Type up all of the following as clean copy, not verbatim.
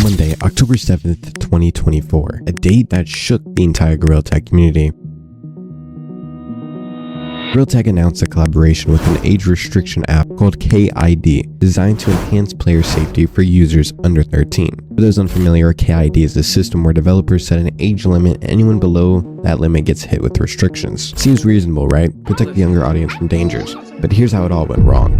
Monday, October 7th, 2024, a date that shook the entire Gorilla Tag community. Gorilla Tag announced a collaboration with an age restriction app called KID, designed to enhance player safety for users under 13. For those unfamiliar, KID is a system where developers set an age limit and anyone below that limit gets hit with restrictions. Seems reasonable, right? Protect the younger audience from dangers. But here's how it all went wrong.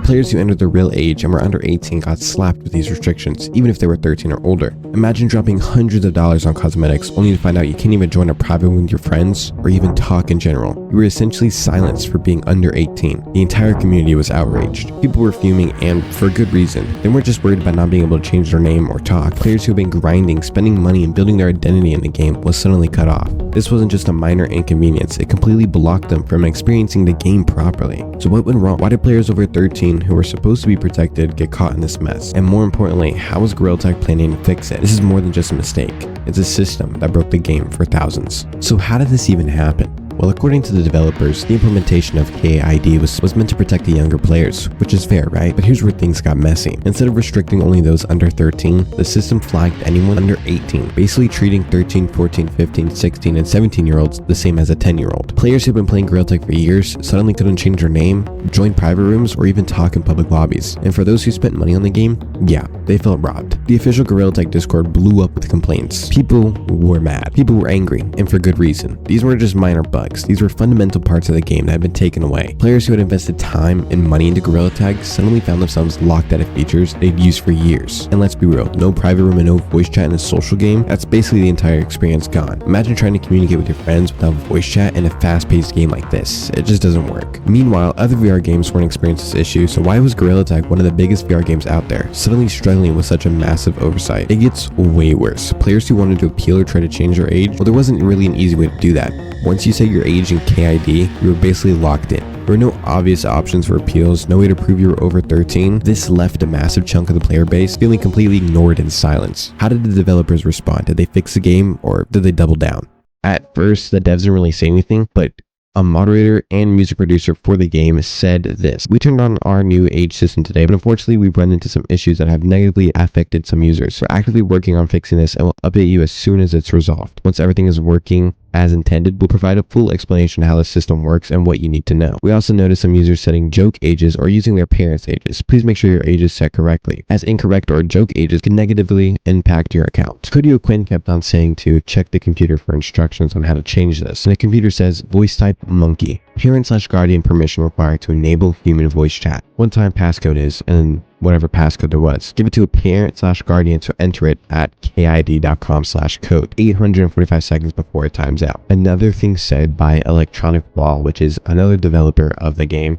Players who entered their real age and were under 18 got slapped with these restrictions, even if they were 13 or older. Imagine dropping hundreds of dollars on cosmetics only to find out you can't even join a private room with your friends or even talk in general. You were essentially silenced for being under 18. The entire community was outraged. People were fuming, and for good reason. They weren't just worried about not being able to change their name or talk. Players who had been grinding, spending money, and building their identity in the game was suddenly cut off. This wasn't just a minor inconvenience, it completely blocked them from experiencing the game properly. So what went wrong? Why did players over 13 who were supposed to be protected get caught in this mess? And more importantly, how is Gorilla Tag planning to fix it? This is more than just a mistake. It's a system that broke the game for thousands. So how did this even happen? Well, according to the developers, the implementation of KID was meant to protect the younger players, which is fair, right? But here's where things got messy. Instead of restricting only those under 13, the system flagged anyone under 18, basically treating 13, 14, 15, 16, and 17-year-olds the same as a 10-year-old. Players who've been playing Gorilla Tag for years suddenly couldn't change their name, join private rooms, or even talk in public lobbies. And for those who spent money on the game, yeah, they felt robbed. The official Gorilla Tag Discord blew up with complaints. People were mad. People were angry, and for good reason. These weren't just minor bugs. These were fundamental parts of the game that had been taken away. Players who had invested time and money into Gorilla Tag suddenly found themselves locked out of features they'd used for years. And let's be real, no private room and no voice chat in a social game, that's basically the entire experience gone. Imagine trying to communicate with your friends without voice chat in a fast-paced game like this. It just doesn't work. Meanwhile, other VR games weren't experiencing this issue, so why was Gorilla Tag, one of the biggest VR games out there, suddenly struggling with such a massive oversight? It gets way worse. Players who wanted to appeal or try to change their age, well, there wasn't really an easy way to do that. Once you set your age in KID, you were basically locked in. There were no obvious options for appeals, no way to prove you were over 13. This left a massive chunk of the player base feeling completely ignored in silence. How did the developers respond? Did they fix the game, or did they double down? At first, the devs didn't really say anything, but a moderator and music producer for the game said this: "We turned on our new age system today, but unfortunately we've run into some issues that have negatively affected some users. We're actively working on fixing this and we'll update you as soon as it's resolved. Once everything is working as intended, we'll provide a full explanation of how the system works and what you need to know. We also noticed some users setting joke ages or using their parents' ages. Please make sure your age is set correctly, as incorrect or joke ages can negatively impact your account." Kudio Quinn kept on saying to check the computer for instructions on how to change this, and the computer says voice type monkey. Parent/guardian permission required to enable human voice chat. One-time passcode is, and whatever passcode there was. Give it to a parent/guardian to enter it at kid.com/code 845 seconds before it times out. Another thing said by Electronic Wall, which is another developer of the game.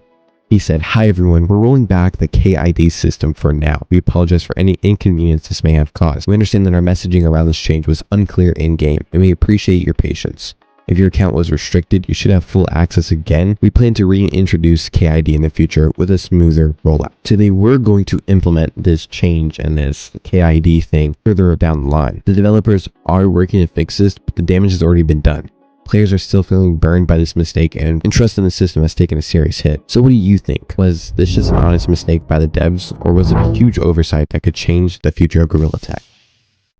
He said, "Hi everyone, we're rolling back the KID system for now. We apologize for any inconvenience this may have caused. We understand that our messaging around this change was unclear in-game, and we appreciate your patience. If your account was restricted, you should have full access again. We plan to reintroduce KID in the future with a smoother rollout." So they were going to implement this change and this KID thing further down the line. The developers are working to fix this, but the damage has already been done. Players are still feeling burned by this mistake, and trust in the system has taken a serious hit. So what do you think? Was this just an honest mistake by the devs, or was it a huge oversight that could change the future of Gorilla Tag?